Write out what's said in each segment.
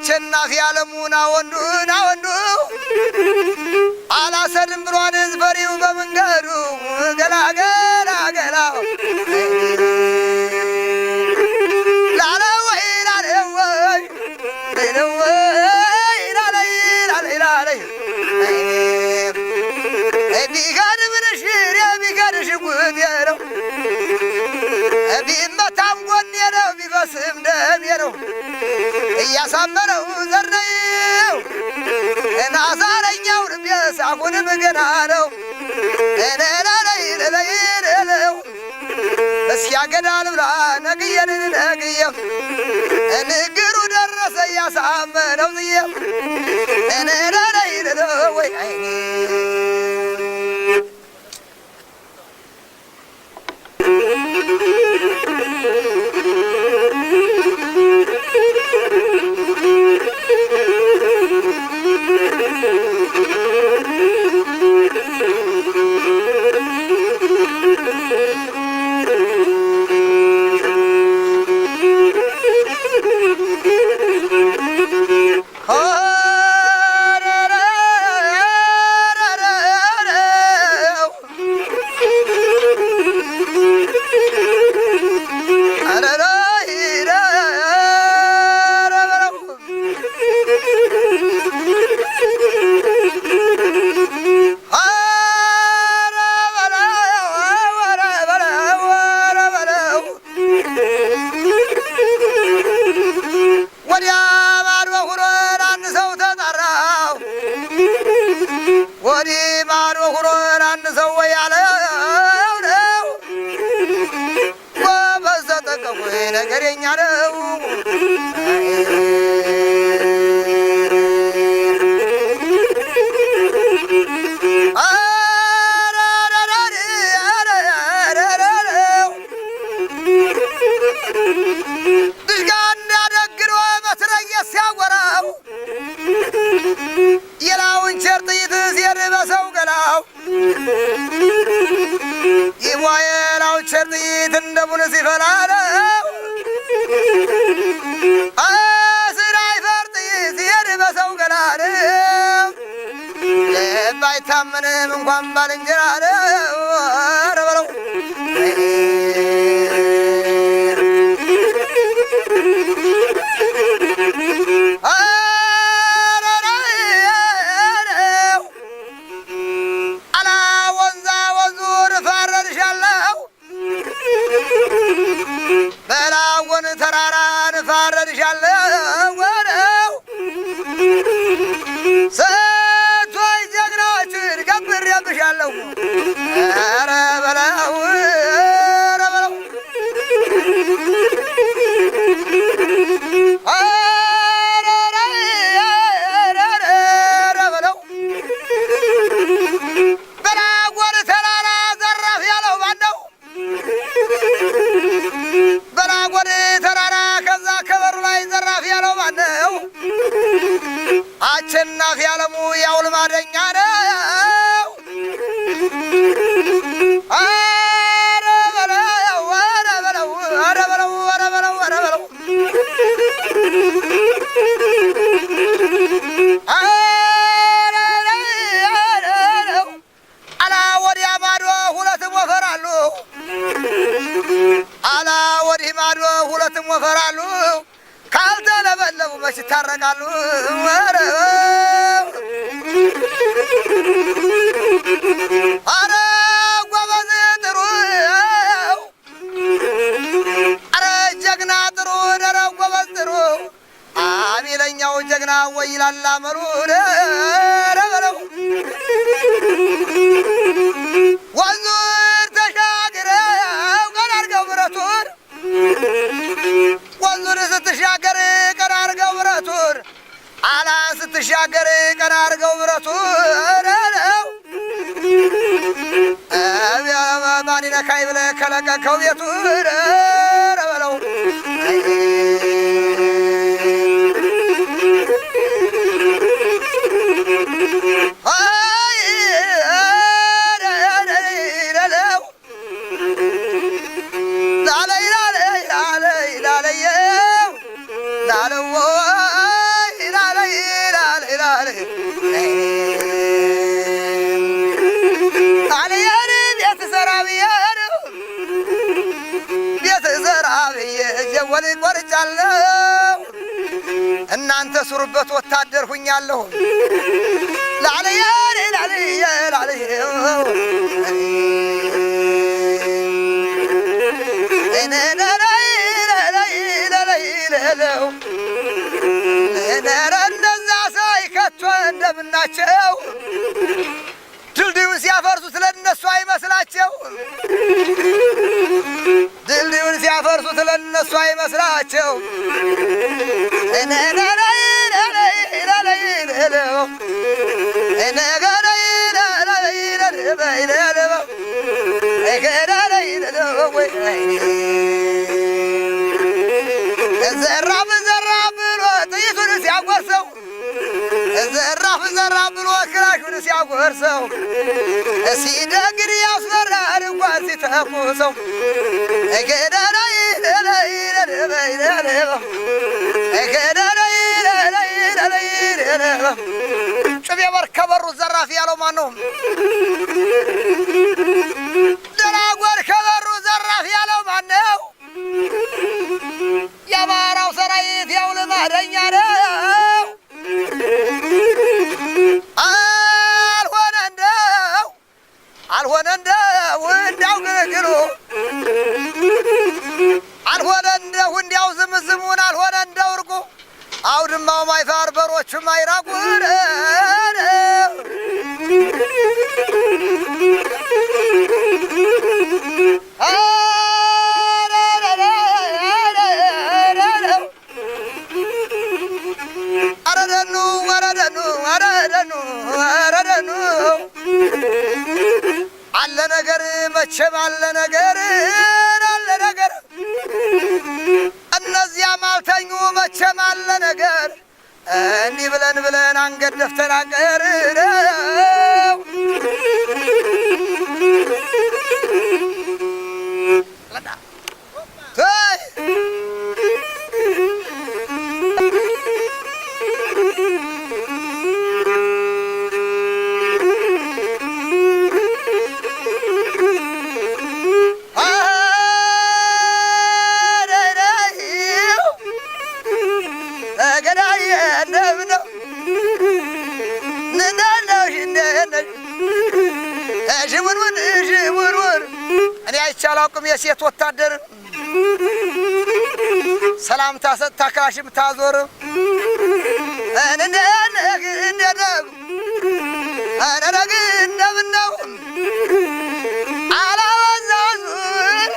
አቸናፊ ዓለሙና ወንዱ አላሰድም ብሏን ዝፈሪው በመንገዱ ገላገላ ገላ ላለወይ ላለወይ ላለወይ ላለይ ቢጋድ ምንሽር ቢጋድሽ ጉድ ነው ቢመታም ጎኔ ነው ቢፈስም ደሜ ነው እያሳመረው ዘርነው እናዛረኛው ልቤስ አሁንም ገና ነው ለለለለለለው እስያገዳል ብላ ነግየን ነግየም ንግሩ ደረሰ እያሳመነው ዝየም ለለለለለው ወይ አይኔ ነገረኛ ነው ድጋና ደግሮ በትረየስ ሲያወራው የላውን ቸርጥይት ሲር በሰው ገላው የሞየላው ቸርጥይት እንደቡን ሲፈላለው አስራይ ፈርጥይት ሲር በሰው ገላው ባይታመንም እንኳን ባልንጀራ ነው አረበለው አቸናፊ ዓለሙ ያው ልማደኛ ነው አረ በለው አረ በለው አረ በለው አረ በለው አረ በለው አላ ወዲያ ማዶ ሁለትም ወፈራሉ አላ ወዲህ ማዶ ሁለትም ወፈራሉ ካልተለበለቡ መች ይታረቃሉ አረ ጎበዝ ጥሩ አረ ጀግና ጥሩ ደረ ጎበዝ ጥሩ አቢለኛው ጀግና ወይ ይላል አመሩ ረበለው ወንዙን ተሻግረው ቀን አድርገው ብረቱን ወንዙን ስትሻገር ቀን አድርገው ብረቱን አላን ስትሻገር ቀን አድርገው ብረቱን ማን ይነካኝ ብለህ ከለቀቀው ቤቱን ረበለው ብዬ ቤት ዘራ ብዬ ጀወል ቆርጫለሁ እናንተ ሱሩበት ወታደር ሁኛለሁ ላልየ ላልየ ላልየ እንደዛ ሳይከቶ እንደምናቸው ድልድዩን ሲያፈርሱት ለእነሱ አይመስላቸው ድልድዩን ሲያፈርሱት ለእነሱ አይመስላቸው ዘራፍ ዘራፍ ብሎ ጥይቱን ሲያጎርሰው ዘራፍ ዘራፍ ብሎ ክላሹን ሲያጎርሰው ሲደግር ያስፈራል እንኳን ሲተኩሰው ጩቤ በር ከበሩ ዘራፍ ያለው ማን ነው? ደናጎር ከበሩ ዘራፍ ያለው ማን ነው? የአማራው ሰራዊት ያው ልማደኛ ነው። አልሆነ እንደው እንዳው ግርግሩ አልሆነ እንደው እንዲያው ዝምዝሙን አልሆነ እንደው እርቁ አውድማው ማይፋር በሮቹ ማይራቁን አለ ነገር መቼም አለ ነገር እነዚያም አልተኙ መቼም አለ ነገር እንዲህ ብለን አንገት ደፍተን አንቀር እኔ አይቻላውቅም የሴት ወታደር ሰላምታ ሰጥታ ክላሽም ታዞር እንደምነው አላወዛዙን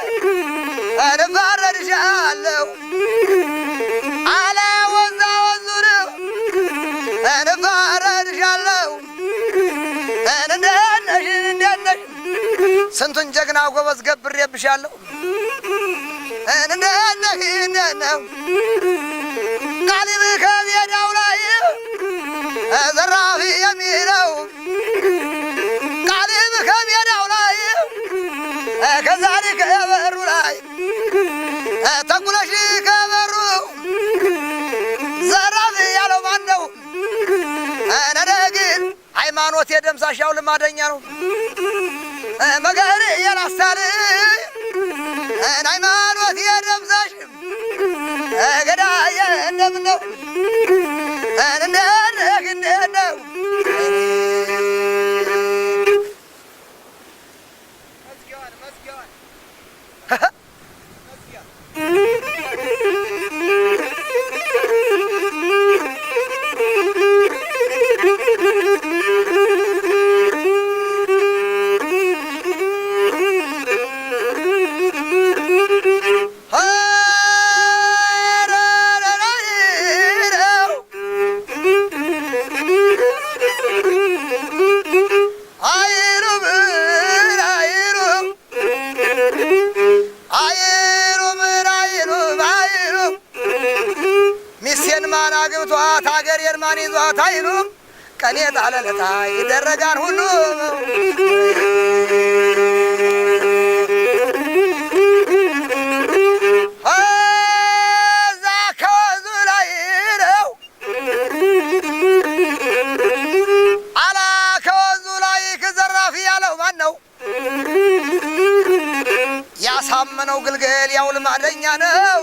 እንፋረድሻለሁ አላወዛወዙን እንፋረድሻለሁ እንደነሽ ስንቱን ጀግና ጎበዝ ገብሬብሻለሁ እንደነው ቃሊብ ከሜዳው ላይ ዘራፊ የሚለው ቃሊብ ከሜዳው ላይ ከዛሬ ከበሩ ላይ ተጉለሽ ከበሩ ዘራፊ ያለው ማን ነው? ግን ሃይማኖት የደምሳሻው ልማደኛ ነው መገር የራሳል ሃይማኖት የደምሳሽ ገዳዬ እንደምነው እንደነው ማን አግብቷት ሀገሬን ማን ይዟት አይሉም ቀኔ ጣለለታ ይደረጋል ሁሉ እዛ ከወንዙ ላይ ነው አላ ከወንዙ ላይ ከዘራፊ ያለው ማን ነው? ሳመነው ግልገል ያው ልማደኛ ነው